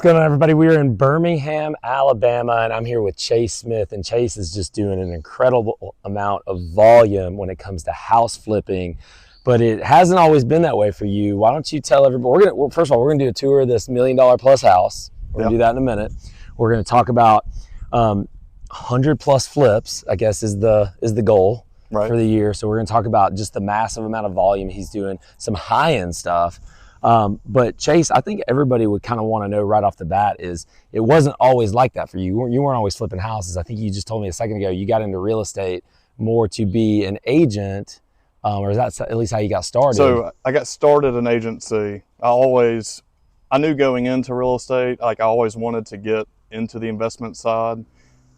What's going on, everybody? We are in Birmingham, Alabama, and I'm here with Chase Smith. And Chase is just doing an incredible amount of volume when it comes to house flipping, but it hasn't always been that way for you. Why don't you tell everybody? First of all, we're gonna do a tour of this $1 million plus house. We're gonna do that in a minute. We're gonna talk about 100 plus flips, I guess is the goal for the year. So we're gonna talk about just the massive amount of volume he's doing, some high end stuff. But Chase, I think everybody would kind of want to know right off the bat is it wasn't always like that for you. You weren't always flipping houses. I think you just told me a second ago you got into real estate more to be an agent, or is that at least how you got started? So I got started in agency. I knew going into real estate, like I always wanted to get into the investment side,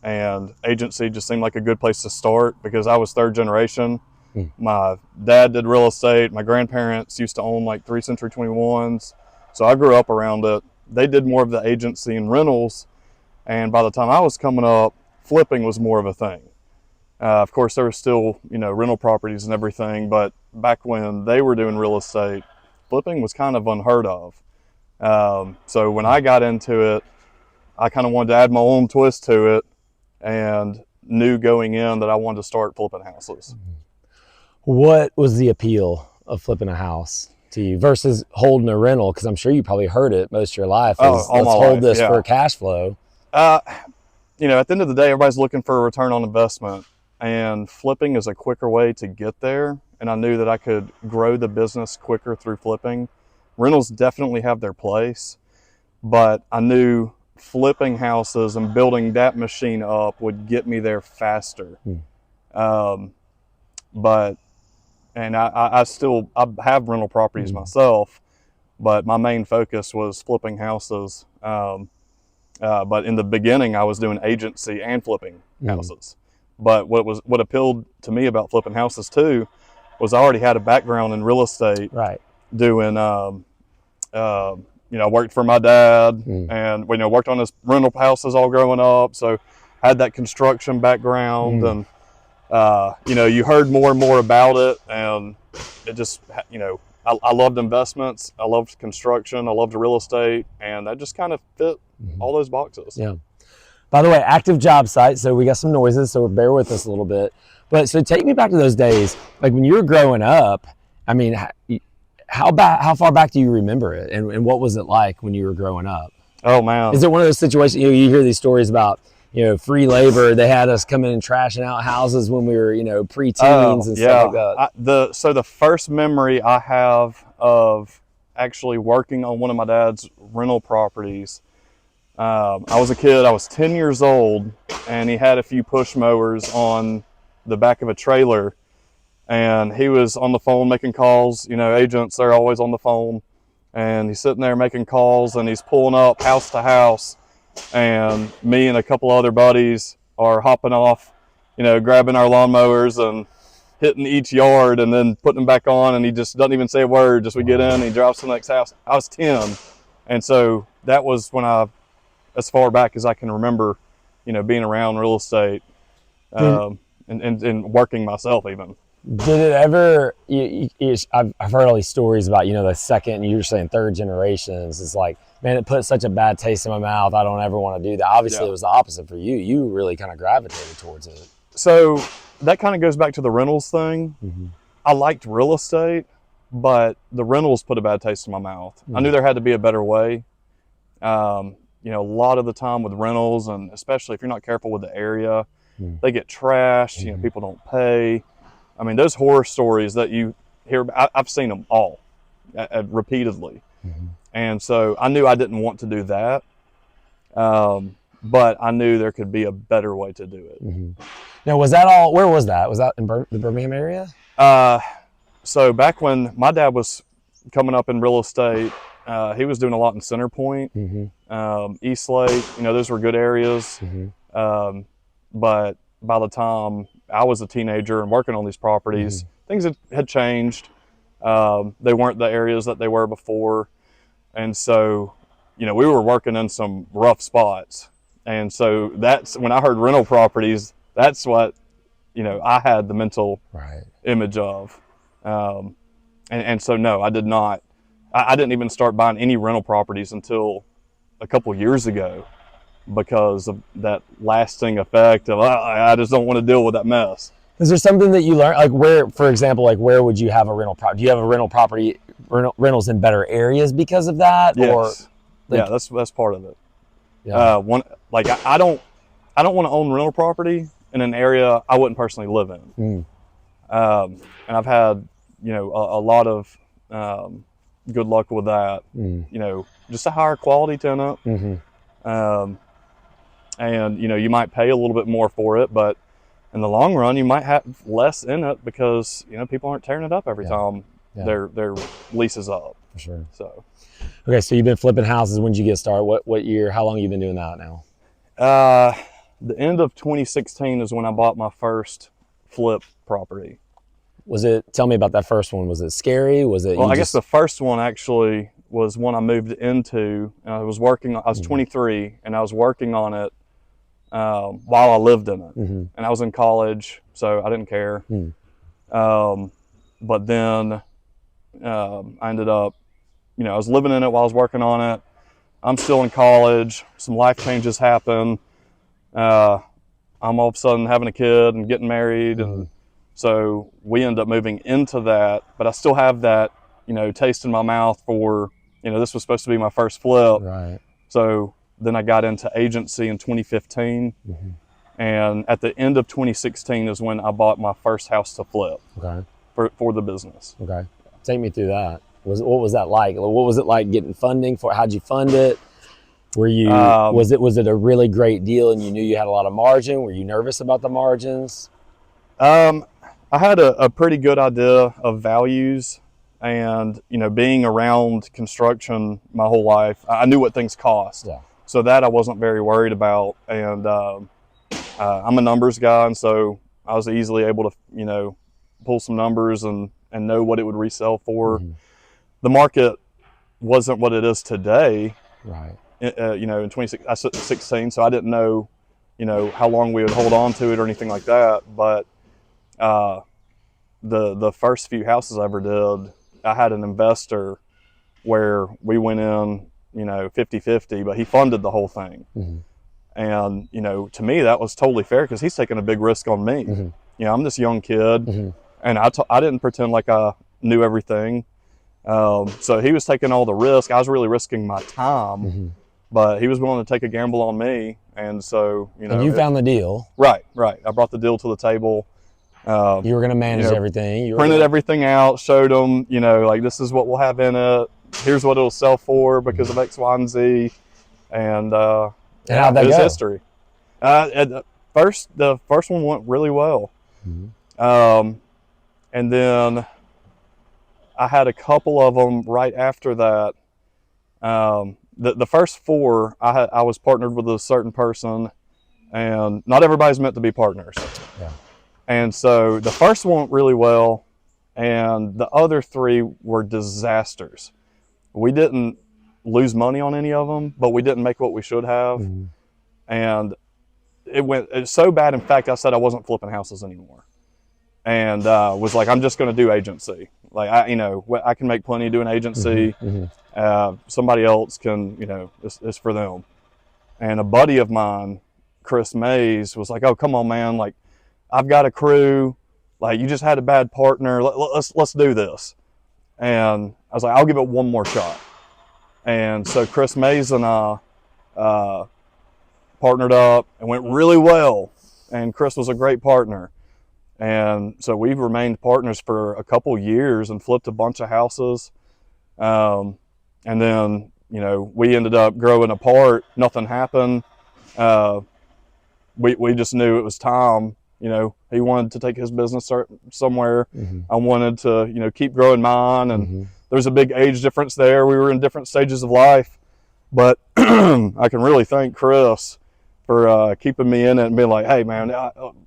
and agency just seemed like a good place to start because I was third generation. My dad did real estate. My grandparents used to own like 3 Century 21s. So I grew up around it. They did more of the agency and rentals. And by the time I was coming up, flipping was more of a thing. Of course, there were still, rental properties and everything. But back when they were doing real estate, flipping was kind of unheard of. So when I got into it, I kind of wanted to add my own twist to it and knew going in that I wanted to start flipping houses. What was the appeal of flipping a house to you versus holding a rental? Because I'm sure you probably heard it most of your life. Let's hold this for cash flow. At the end of the day, everybody's looking for a return on investment, and flipping is a quicker way to get there. And I knew that I could grow the business quicker through flipping. Rentals definitely have their place, but I knew flipping houses and building that machine up would get me there faster. And I have rental properties myself, but my main focus was flipping houses. But in the beginning, I was doing agency and flipping houses. But what appealed to me about flipping houses too was I already had a background in real estate. Right. Doing, I worked for my dad, and worked on his rental houses all growing up. So had that construction background and. You heard more and more about it, and it just, I loved investments, I loved construction, I loved real estate, and that just kind of fit all those boxes. Yeah. By the way, active job site, so we got some noises, so bear with us a little bit. But so take me back to those days, like when you were growing up. I mean, how far back do you remember it, and what was it like when you were growing up? Oh man, is it one of those situations you hear these stories about? Free labor. They had us come in and trashing out houses when we were, pre-teens and stuff like that. So the first memory I have of actually working on one of my dad's rental properties, I was a kid. I was 10 years old, and he had a few push mowers on the back of a trailer, and he was on the phone making calls. Agents, they're always on the phone, and he's sitting there making calls, and he's pulling up house to house. And me and a couple other buddies are hopping off, grabbing our lawnmowers and hitting each yard and then putting them back on. And he just doesn't even say a word. Just we get in and he drives to the next house. I was 10. And so that was when as far back as I can remember, being around real estate and working myself even. Did it ever, I've heard all these stories about, the second, you were saying third generations. It's like, man, it put such a bad taste in my mouth. I don't ever want to do that. Obviously, It was the opposite for you. You really kind of gravitated towards it. So that kind of goes back to the rentals thing. I liked real estate, but the rentals put a bad taste in my mouth. I knew there had to be a better way. A lot of the time with rentals, and especially if you're not careful with the area, they get trashed. People don't pay. I mean, those horror stories that you hear, I've seen them all repeatedly. And so I knew I didn't want to do that, but I knew there could be a better way to do it. Now, was that all, where was that? Was that in the Birmingham area? So back when my dad was coming up in real estate, he was doing a lot in Center Point, East Lake, those were good areas. But by the time I was a teenager and working on these properties, things had changed. They weren't the areas that they were before. And so, we were working in some rough spots. And so that's when I heard rental properties, that's what, I had the mental image of. And so, no, I did not. I didn't even start buying any rental properties until a couple years ago because of that lasting effect of I just don't want to deal with that mess. Is there something that you learned, like where, for example, like where would you have a rental property? Do you have a rental property, rentals in better areas because of that? Yes. Or like, yeah, that's part of it. yeah. I don't want to own rental property in an area I wouldn't personally live in. And I've had, a lot of good luck with that. Just a higher quality tenant. And, you might pay a little bit more for it, but in the long run, you might have less in it because, people aren't tearing it up every time their lease is up. For sure. So, okay, so you've been flipping houses. When did you get started? What year? How long have you been doing that now? The end of 2016 is when I bought my first flip property. Tell me about that first one. Was it scary? Was it? Well, I guess the first one actually was one I moved into. And I was 23 and I was working on it while I lived in it. And I was in college, so I didn't care. But then I ended up, I was living in it while I was working on it. I'm still in college. Some life changes happen. I'm all of a sudden having a kid and getting married. And so we end up moving into that, but I still have that, taste in my mouth for, this was supposed to be my first flip. Right. So then I got into agency in 2015. And at the end of 2016 is when I bought my first house to flip. Okay. For the business. Okay. Take me through that. What was that like? What was it like getting funding for? How'd you fund it? Were you was it a really great deal and you knew you had a lot of margin? Were you nervous about the margins? I had a pretty good idea of values, and being around construction my whole life, I knew what things cost. Yeah. So that I wasn't very worried about, and I'm a numbers guy, and so I was easily able to pull some numbers and know what it would resell for. The market wasn't what it is today. Right. In 2016, so I didn't know, how long we would hold on to it or anything like that. But the first few houses I ever did, I had an investor where we went in, 50-50, but he funded the whole thing. And, to me, that was totally fair because he's taking a big risk on me. I'm this young kid, and I didn't pretend like I knew everything. So he was taking all the risk. I was really risking my time, but he was willing to take a gamble on me. And so, And you found the deal. Right. I brought the deal to the table. You were going to manage everything. You printed everything out, showed them, like this is what we'll have in it. Here's what it'll sell for because of X, Y, and Z. And how'd that go? History. The first one went really well. And then I had a couple of them right after that. The first four, I was partnered with a certain person, and not everybody's meant to be partners. Yeah. And so the first one went really well, and the other three were disasters. We didn't lose money on any of them, but we didn't make what we should have. And it was so bad. In fact, I said I wasn't flipping houses anymore. And was like, I'm just going to do agency. Like I can make plenty doing agency. Somebody else can, it's for them. And a buddy of mine, Chris Mays, was like, "Oh, come on, man! Like, I've got a crew. Like, you just had a bad partner. Let's do this." And I was like, "I'll give it one more shot." And so Chris Mays and I partnered up and went really well. And Chris was a great partner. And so we've remained partners for a couple years and flipped a bunch of houses. And then, we ended up growing apart. Nothing happened. We just knew it was time. He wanted to take his business somewhere. I wanted to, keep growing mine. And there's a big age difference there. We were in different stages of life. But I can really thank Chris for keeping me in it and being like, "Hey, man,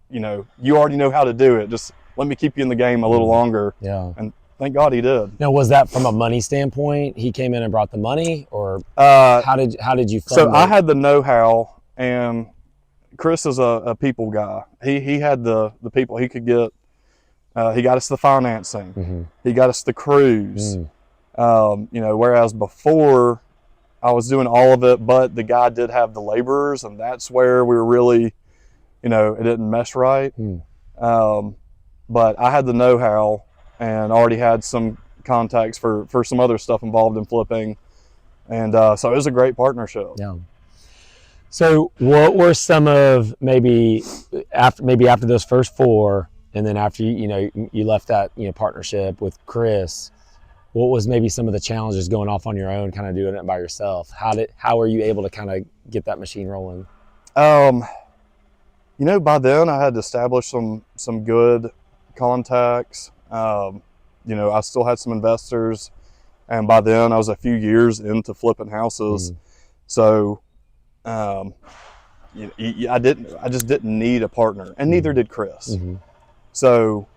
you already know how to do it. Just let me keep you in the game a little longer." Yeah. And thank God he did. Now, was that from a money standpoint? He came in and brought the money, or how did you fund So it? I had the know-how, and Chris is a people guy. He had the people he could get. He got us the financing. He got us the crews. Whereas before I was doing all of it, but the guy did have the laborers, and that's where we were really, it didn't mesh right. But I had the know-how and already had some contacts for some other stuff involved in flipping. And so it was a great partnership. Yeah. So what were some of maybe after those first 4, and then after you left that partnership with Chris, what was maybe some of the challenges going off on your own, kind of doing it by yourself? How were you able to kind of get that machine rolling? By then I had established some good contacts. I still had some investors, and by then I was a few years into flipping houses. So I just didn't need a partner, and neither did Chris. So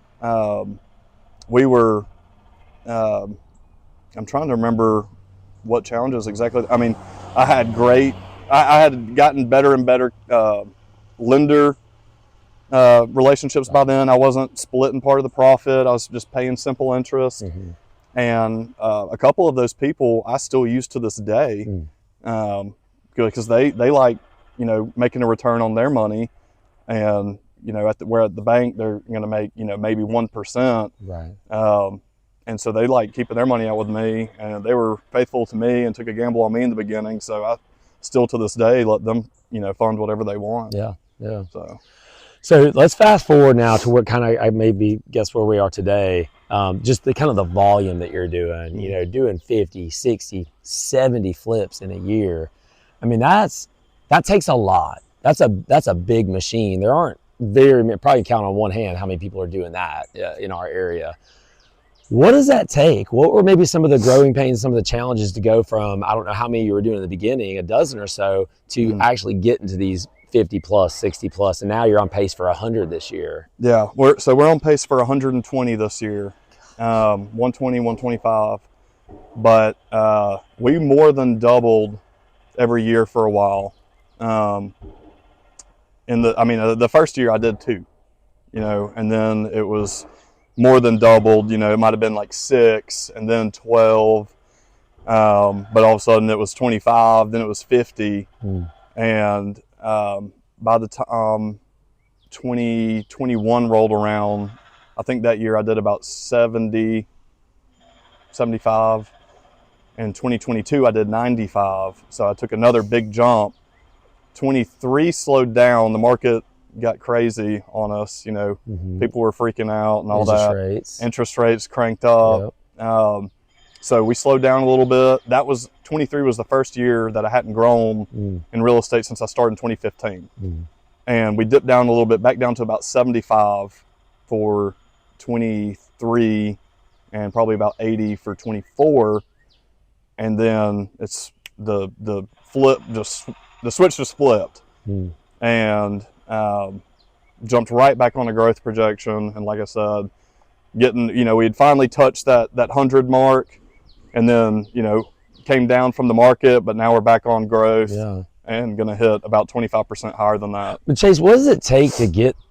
we were, I'm trying to remember what challenges exactly. I mean, I had gotten better and better lender relationships by then. I wasn't splitting part of the profit. I was just paying simple interest. And a couple of those people I still use to this day, because they like, making a return on their money. And, at the bank, they're going to make, maybe 1%. Right. And so they like keeping their money out with me, and they were faithful to me and took a gamble on me in the beginning. So I still to this day let them, fund whatever they want. Yeah. Yeah. So let's fast forward now to what kind of, I maybe guess where we are today. Just the kind of the volume that you're doing, doing 50, 60, 70 flips in a year. I mean, that takes a lot. That's a big machine. There aren't probably count on one hand how many people are doing that in our area. What does that take? What were maybe some of the growing pains, some of the challenges to go from, I don't know how many you were doing in the beginning, a dozen or so, to actually get into these 50 plus, 60 plus, and now you're on pace for 100 this year? Yeah, we're on pace for 120 this year, 120, 125. But we more than doubled every year for a while. The first year I did 2, and then it was more than doubled. It might have been like 6 and then 12. But all of a sudden it was 25, then it was 50. And by the time 2021 rolled around, I think that year I did about 70, 75. In 2022, I did 95. So I took another big jump. 23 slowed down. The market got crazy on us. People were freaking out and all that. Interest rates cranked up. Yep. So we slowed down a little bit. 23 was the first year that I hadn't grown in real estate since I started in 2015. And we dipped down a little bit, back down to about 75 for 23 and probably about 80 for 24. And then it's the switch just flipped and jumped right back on the growth projection. And like I said, we had finally touched that 100 mark, and then, came down from the market, but now we're back on growth and going to hit about 25% higher than that. But Chase, what does it take to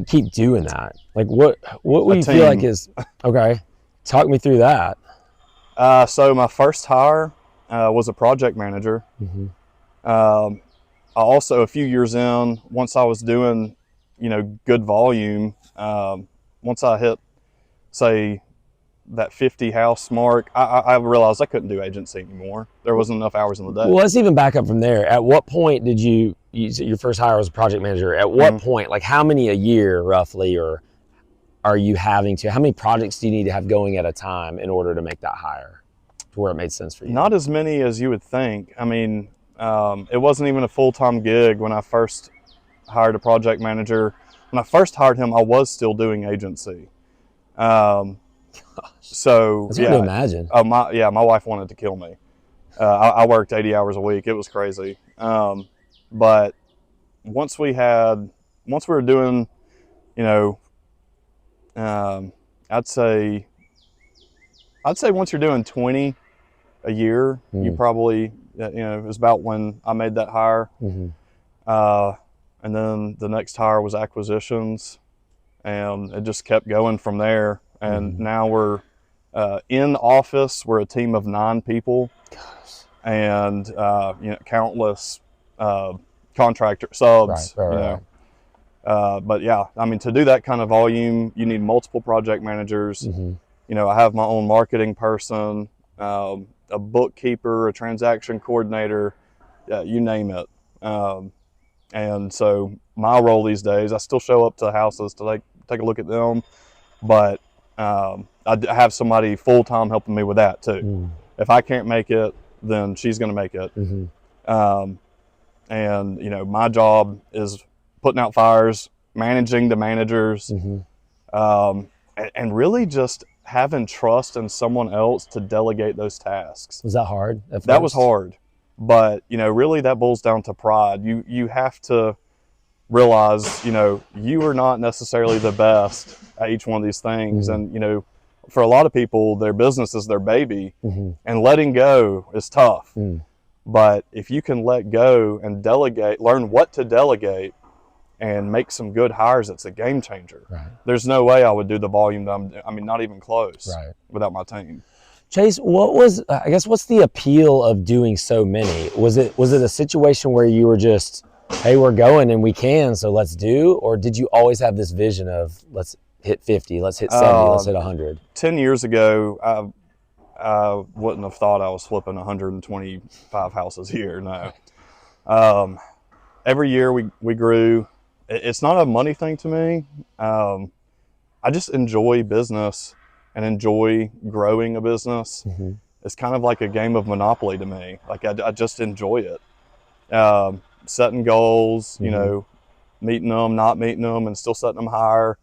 keep doing that? Like what do you feel like is, okay, talk me through that. So my first hire was a project manager. I also, a few years in, once I was doing, good volume, once I hit, say, that 50 house mark, I realized I couldn't do agency anymore. There wasn't enough hours in the day. Well, let's even back up from there. At what point did you your first hire was a project manager? At what point, like how many a year roughly, or are you how many projects do you need to have going at a time in order to make that hire to where it made sense for you? Not as many as you would think. I mean, it wasn't even a full-time gig when I first hired a project manager. When I first hired him, I was still doing agency. So that's hard to imagine. My wife wanted to kill me. I worked 80 hours a week. It was crazy. But once we were doing, I'd say once you're doing 20 a year, you probably, it was about when I made that hire. And then the next hire was acquisitions, and it just kept going from there. And now we're in office. We're a team of 9 people. and countless contractor subs. Right. But yeah, I mean, to do that kind of volume, you need multiple project managers. Mm-hmm. I have my own marketing person, a bookkeeper, a transaction coordinator, you name it. And so my role these days, I still show up to houses to take a look at them, but I have somebody full-time helping me with that too. Mm. If I can't make it, then she's going to make it. Mm-hmm. And my job is putting out fires, managing the managers, and really just having trust in someone else to delegate those tasks. Was that hard at first? That was hard, but really that boils down to pride. You have to realize you are not necessarily the best at each one of these things, and for a lot of people, their business is their baby, and letting go is tough. But if you can let go and delegate, learn what to delegate, and make some good hires, it's a game changer. Right. There's no way I would do the volume not even close, without my team. Chase, what's the appeal of doing so many? Was it a situation where you were just, hey, we're going and we can, so let's do? Or did you always have this vision of, let's hit 50, let's hit 70, let's hit 100? 10 years ago, I wouldn't have thought I was flipping 125 houses a year, no. Every year we grew. It's not a money thing to me. I just enjoy business and enjoy growing a business. It's kind of like a game of Monopoly to me. Like I just enjoy it. Setting goals, meeting them, not meeting them, and still setting them higher.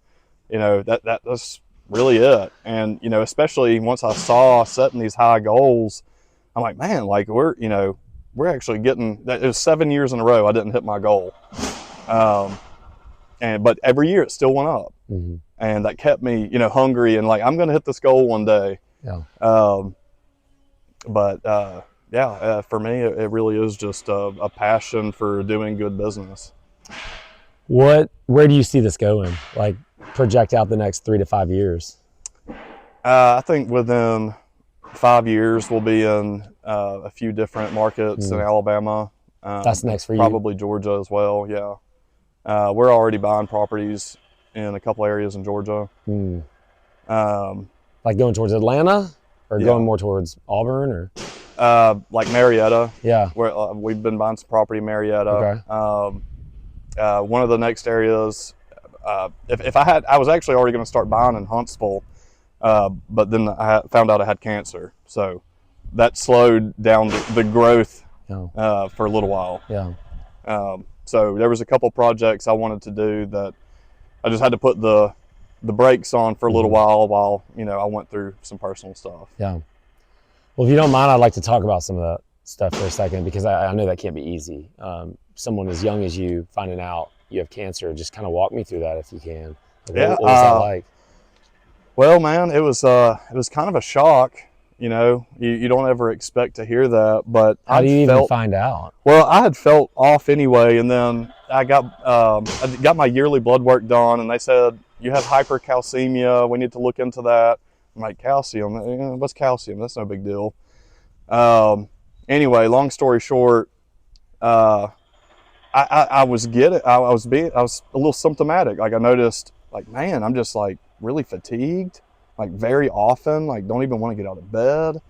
That's really it. And especially once I saw setting these high goals, I'm like, man, like we're actually getting that. It was 7 years in a row I didn't hit my goal. But every year it still went up, and that kept me, hungry and like, I'm going to hit this goal one day. Yeah. For me, it really is just a passion for doing good business. Where do you see this going? Like, project out the next 3 to 5 years. I think within 5 years we'll be in a few different markets in Alabama. That's next for you. Probably Georgia as well. Yeah. We're already buying properties in a couple areas in Georgia. Like going towards Atlanta, or going more towards Auburn, or like Marietta. Yeah. Where we've been buying some property in Marietta. Okay. One of the next areas, if I was actually already going to start buying in Huntsville, but then I found out I had cancer, so that slowed down the growth for a little while. Yeah. So there was a couple projects I wanted to do that I just had to put the brakes on for a little while I went through some personal stuff. Yeah. Well, if you don't mind, I'd like to talk about some of that stuff for a second, because I know that can't be easy. Someone as young as you finding out you have cancer, just kind of walk me through that if you can. What was that like? Well, man, it was kind of a shock. You don't ever expect to hear that, but how do you even find out? Well, I had felt off anyway, and then I got my yearly blood work done, and they said, you have hypercalcemia. We need to look into that. I'm like, calcium? What's calcium? That's no big deal. Anyway, long story short, I was a little symptomatic. Like I noticed, like, man, I'm just like really fatigued, like very often, like don't even want to get out of bed.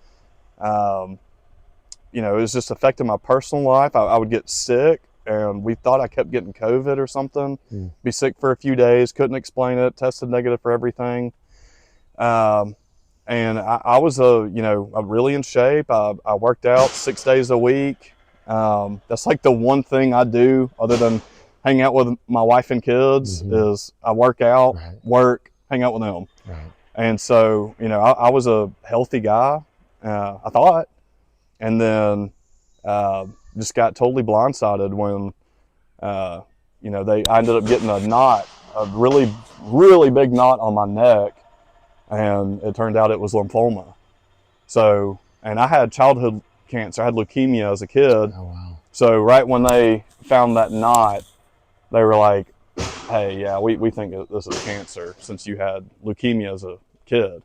It was just affecting my personal life. I would get sick, and we thought I kept getting COVID or something. Be sick for a few days, couldn't explain it, tested negative for everything. And I was really in shape. I worked out 6 days a week. That's like the one thing I do other than hang out with my wife and kids is I work out, work, hang out with them. Right. And so, I was a healthy guy, I thought, and then just got totally blindsided when, I ended up getting a really, really big knot on my neck, and it turned out it was lymphoma. So, and I had childhood cancer. I had leukemia as a kid. Oh, wow. So right when they found that knot, they were like, hey, yeah, we think this is cancer since you had leukemia as a kid.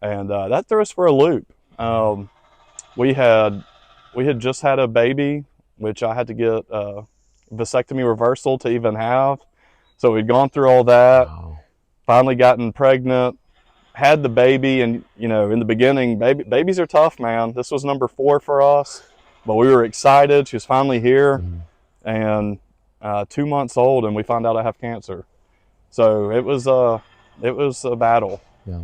And that threw us for a loop. We had we had just had a baby, which I had to get vasectomy reversal to even have. So we'd gone through all that, Wow. finally gotten pregnant, had the baby, and in the beginning, babies are tough, man. This was number 4 for us, but we were excited. She was finally here, and 2 months old, and we found out I have cancer. So it was a battle. Yeah.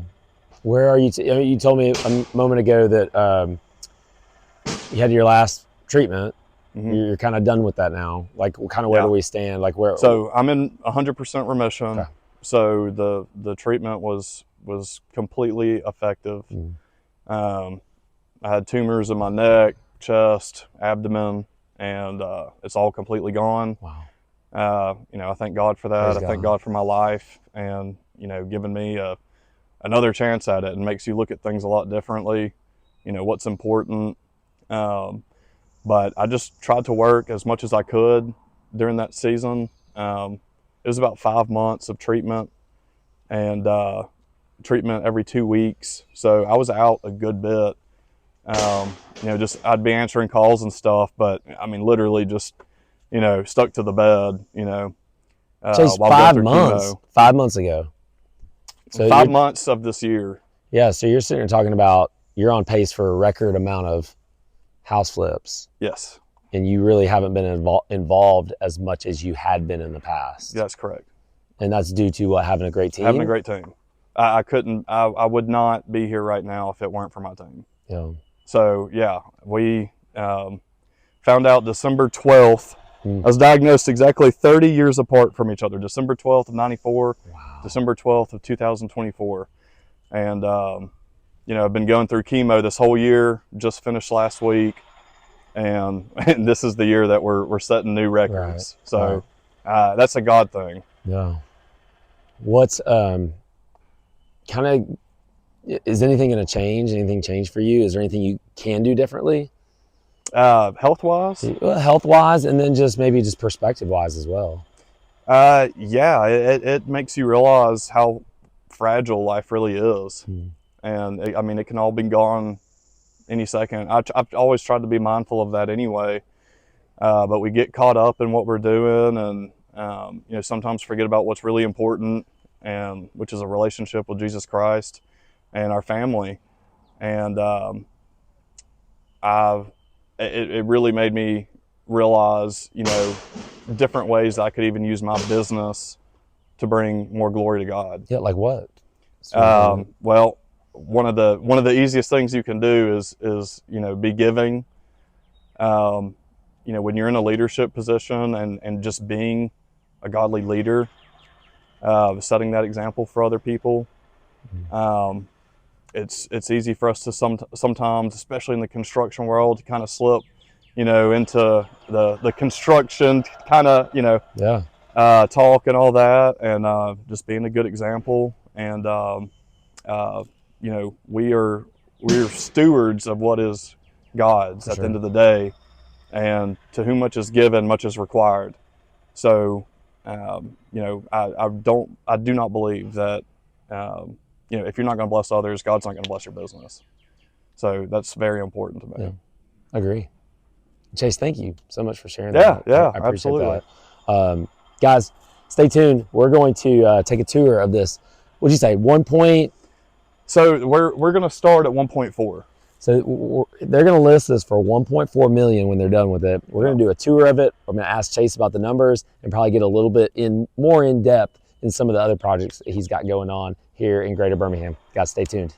Where are you? You told me a moment ago that you had your last treatment. Mm-hmm. You're kind of done with that now. Like, kind of where do we stand? Like, where? So I'm in 100% remission. Okay. So the treatment was completely effective. I had tumors in my neck, chest, abdomen, and it's all completely gone. Wow. I thank God for that. Praise I thank God. God for my life, and giving me another chance at it, and makes you look at things a lot differently. What's important. But I just tried to work as much as I could during that season. It was about 5 months of treatment, and treatment every 2 weeks. So I was out a good bit. Just I'd be answering calls and stuff, but I mean, literally just, stuck to the bed, Chase, while 5 going through months. chemo. 5 months ago. So 5 months of this year. Yeah. So you're sitting here talking about you're on pace for a record amount of house flips. Yes. And you really haven't been involved as much as you had been in the past. That's correct. And that's due to what, having a great team? Having a great team. I would not be here right now if it weren't for my team. Yeah. So yeah, we found out December 12th. I was diagnosed exactly 30 years apart from each other. December 12th of 94, Wow. December 12th of 2024. And, I've been going through chemo this whole year, just finished last week. And this is the year that we're setting new records. Right. So that's a God thing. Yeah. What's kind of, is anything going to change? Anything change for you? Is there anything you can do differently? Health-wise? Well, health-wise, and then just maybe just perspective-wise as well. Yeah, it makes you realize how fragile life really is. And it can all be gone any second. I've always tried to be mindful of that anyway. But we get caught up in what we're doing, and sometimes forget about what's really important, and which is a relationship with Jesus Christ and our family. And it really made me realize, different ways I could even use my business to bring more glory to God. Yeah, like what? Well, one of the easiest things you can do is be giving. When you're in a leadership position and just being a godly leader, setting that example for other people. It's easy for us to sometimes, especially in the construction world, to kind of slip, into the construction kind of, talk and all that, and just being a good example. And we're stewards of what is God's at the end of the day, and to whom much is given, much is required. So, I do not believe that, if you're not going to bless others, God's not going to bless your business. So that's very important to me. Yeah, I agree. Chase, thank you so much for sharing that. Yeah, I appreciate absolutely. that. Guys, stay tuned. We're going to take a tour of this. What'd you say? 1 point? So we're going to start at 1.4. So they're going to list this for 1.4 million when they're done with it. We're going to do a tour of it. I'm going to ask Chase about the numbers and probably get a little bit more in depth in some of the other projects that he's got going on here in Greater Birmingham. Guys, stay tuned.